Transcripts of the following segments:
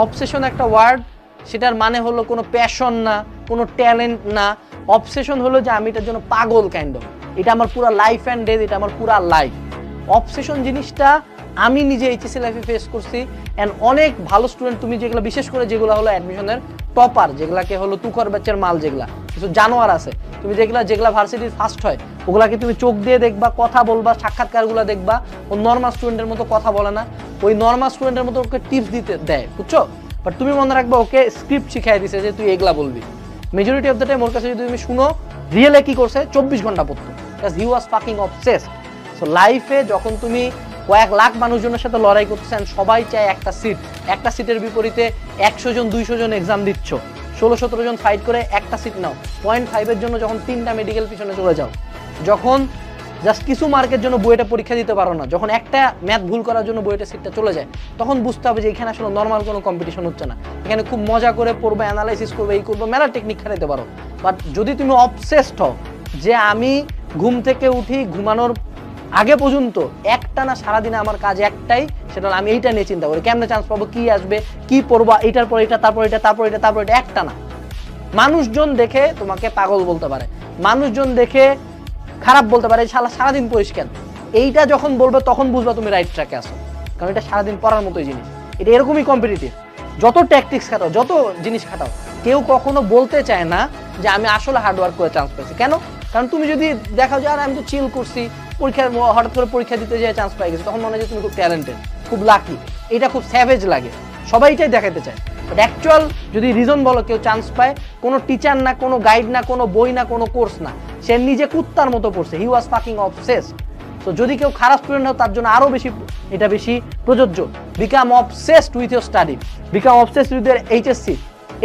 Obsession একটা word, সেটার মানে হলো কোনো প্যাশন না, কোনো ট্যালেন্ট না। অবসেশন হলো যে আমি এটার জন্য পাগল কাইন্ড অফ, এটা আমার পুরো লাইফ অ্যান্ড ডেথ, এটা আমার পুরো লাইফ। অবসেশন জিনিসটা আমি নিজে এইচএসসি লাইফে ফেস করছি। অ্যান্ড অনেক ভালো স্টুডেন্ট, তুমি যেগুলো বিশেষ করে যেগুলো হলো অ্যাডমিশনের টপার, যেগুলাকে হলো তুখর ব্যাচের মাল, যেগুলা কিছু জানোয়ার আছে, তুমি যেগুলা ভার্সিটির ফার্স্ট হয়, ওগুলাকে তুমি চোখ দিয়ে দেখবা, কথা বলবা, সাক্ষাৎকারগুলো দেখবা, ও নর্মাল স্টুডেন্টের মতো কথা বলে না, ওই নর্মাল স্টুডেন্টের মতো ওকে টিপস দিতে দেয়, বুঝছো? বাট তুমি মনে রাখবা ওকে স্ক্রিপ্ট শিখাই দিছে যে তুই এগুলা বলবি। মেজরিটি অফ দ্য টাইম ওর কাছে যদি তুমি শুনো রিয়েলে কি করছে, 24 ঘন্টা পড়তো, হি ওয়াজ ফাকিং অবসেসড। সো লাইফে যখন তুমি কয়েক লাখ মানুষজনের সাথে লড়াই করতেছেন, সবাই চায় একটা সিট, একটা সিটের বিপরীতে 100 জন 200 জন এক্সাম দিচ্ছ, 16-17 জন ফাইট করে একটা সিট নাও, 0.5-এর জন্য যখন 3টা মেডিকেল পিছনে চলে যাও, যখন জাস্ট কিছু মার্কের জন্য বইটা পরীক্ষা দিতে পারো না, যখন একটা ম্যাথ ভুল করার জন্য বইটা সিটটা চলে যায়, তখন বুঝতে হবে যে এখানে আসলে নর্মাল কোনো কম্পিটিশন হচ্ছে না, এখানে খুব মজা করে পড়বে, অ্যানালাইসিস করবে, এই করবে, মেলা টেকনিক খাটাতে পারো। বাট যদি তুমি অবসেসড হও যে আমি ঘুম থেকে উঠি ঘুমানোর আগে পর্যন্ত একটানা সারাদিনে আমার কাজ একটাই, সেটা আমি এইটা নিয়ে চিন্তা করি, কেমনে চান্স পাবো, কি আসবে, কি পড়বো, এইটার পর এটা, তারপর এটা, তারপর এটা, তারপর এটা, একটানা। মানুষজন দেখে তোমাকে পাগল বলতে পারে, মানুষজন দেখে খারাপ বলতে পারে, সারাদিন পরিষ্কার, এইটা যখন বলবে তখন বুঝবা তুমি রাইট ট্র্যাকে আসো, কারণ এটা সারাদিন পড়ার মতোই জিনিস, এটা এরকমই কম্পিটিটিভ। যত ট্যাকটিক্স খাটাও, যত জিনিস খাটাও, কেউ কখনো বলতে চায় না যে আমি আসলে হার্ডওয়ার্ক করে চান্স পেয়েছি। কেন? কারণ তুমি যদি দেখাও যে আর আমি তো চিল করছি, পরীক্ষার হঠাৎ করে পরীক্ষা দিতে যেয়ে চান্স পাই গেছি, তখন মনে হয় যে তুমি খুব ট্যালেন্টেড, খুব লাকি, এটা খুব স্যাভেজ লাগে, সবাই এটাই দেখাতে চায়। বাট অ্যাকচুয়াল যদি রিজন বলো কেউ চান্স পায়, কোনো টিচার না, কোনো গাইড না, কোনো বই না, কোনো কোর্স না, সে নিজে কুত্তার মতো পড়ছে, হি ওয়াজ ফাকিং অবসেসড। তো যদি কেউ খারাপ স্টুডেন্ট হয় তার জন্য আরো বেশি এটা বেশি প্রযোজ্য। Become obsessed with your study, become obsessed with your HSC,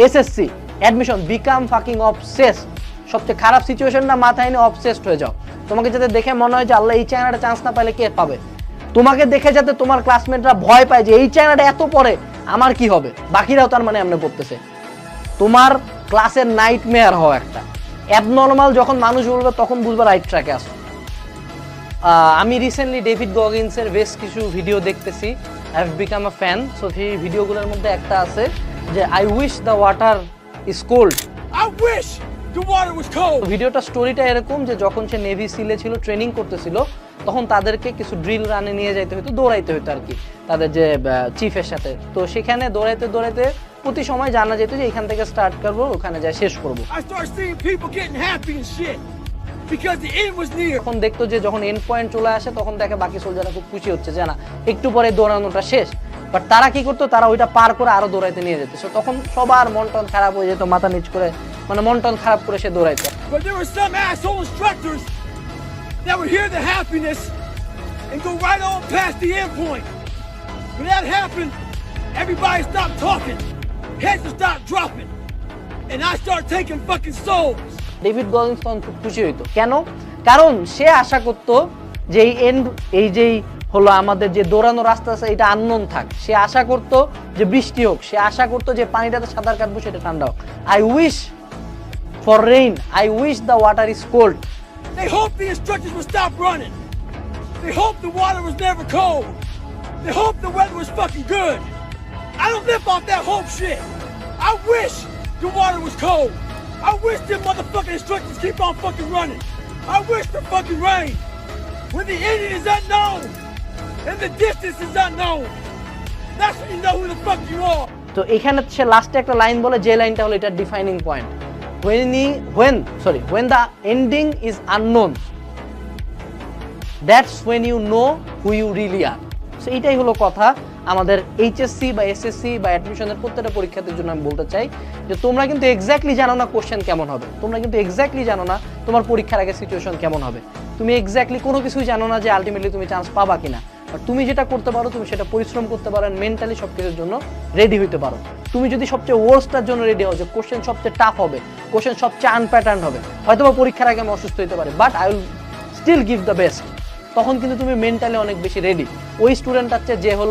SSC, admission, become fucking obsessed. সবচেয়ে খারাপ সিচুয়েশনটা মাথায় নিয়ে অবসেসড হয়ে যাও। তোমাকে যাতে দেখে মনে হয় যে আল্লাহ এই চায়নাটা চান্স না পাইলে কে পাবে, তোমাকে দেখে যাতে তোমার ক্লাসমেটরা ভয় পায় যে এই চায়নাটা এত পড়ে, আমার কি হবে, বাকিরাও তার মানে এমনি পড়তেছে, তোমার ক্লাসের নাইট মেয়ার হওয়া একটা অ্যাবনর্মাল। যখন মানুষ বলবে তখন বুঝবে রাইট ট্র্যাকে আসো। আমি রিসেন্টলি ডেভিড গগিন্সের বেশ কিছু ভিডিও দেখতেছি, I have become a fan. So সেই ভিডিওগুলোর মধ্যে একটা আছে যে I wish the water is cold, I wish the water was cold. ভিডিওটা স্টোরিটা এরকম যে যখন সে নেভি সিলে ছিল, ট্রেনিং করতেছিল, তখন তাদেরকে কিছু ড্রিল রানে নিয়ে যাইতে হতো, দৌড়াইতে হতো আর কি তাদের যে চিফের সাথে। তো সেখানে দৌড়াইতে দৌড়াইতে প্রতি সময় জানা যেত যে এখান থেকে স্টার্ট করবো, ওখানে যায় শেষ করবো। তখন দেখতো যে যখন এন্ড পয়েন্ট চলে আসে তখন দেখে বাকি সোলজাররা খুব খুশি হচ্ছে যে না একটু পরে দৌড়ানোটা শেষ। বাট তারা কি করতো, তারা ওইটা পার করে আরো দৌড়াইতে নিয়ে যেত। তখন সবার মন টন খারাপ হয়ে যেত, মাথা নিচ করে, মানে মন টন খারাপ করে সে দৌড়াইতো। That would hear the happiness and go right on past the end point. When that happened, everybody stopped talking, heads would start dropping, and I start taking fucking souls. David Goggins তখন খুব খুশি হইতো। কেন? কারণ সে আশা করতো যে এই and, এই যেই হলো আমাদের যে দৌড়ানো রাস্তা আছে এটা আননোন থাক, সে আশা করতো যে বৃষ্টি হোক, সে আশা করতো যে পানিটাতে সাঁতার কাটবো সেটা ঠান্ডা হোক। I wish for rain, I wish the water is cold. They hope the instructors would stop running. They hope the water was never cold. They hope the weather was fucking good. I don't live off that hope shit. I wish the water was cold. I wish them motherfucking instructors keep on fucking running. I wish for fucking rain. When the ending is unknown and the distance is unknown, that's when you know who the fuck you are. তো এখানে সে লাস্টে একটা line বলে, যে লাইনটা হলো এটা defining point. When the ending is unknown, that's when you know who you really are. So এইটাই হলো কথা আমাদের এইচএসসি বা এসএসসি বা অ্যাডমিশনের প্রত্যেকটা পরীক্ষার জন্য আমি বলতে চাই যে তোমরা কিন্তু এক্স্যাক্টলি জানো না কোশ্চেন কেমন হবে, তোমরা কিন্তু এক্স্যাক্টলি জানো না তোমার পরীক্ষার আগে সিচুয়েশন কেমন হবে, তুমি এক্স্যাক্টলি কোনো কিছুই জানো না যে আলটিমেটলি তুমি চান্স পাবা কিনা। আর তুমি যেটা করতে পারো, তুমি সেটা পরিশ্রম করতে পারো, মেন্টালি সব কিছুর জন্য রেডি হইতে পারো। তুমি যদি সবচেয়ে ওয়ার্স্টটার জন্য রেডি হও, যে কোশ্চেন সবচেয়ে টাফ হবে, কোশ্চেন সবচেয়ে আনপ্যাটার্ন হবে, হয়তো বা পরীক্ষার আগে আমি অসুস্থ হতে পারি, but I will still give the best, তখন কিন্তু তুমি মেন্টালি অনেক বেশি রেডি। ওই স্টুডেন্ট আছে যে হলো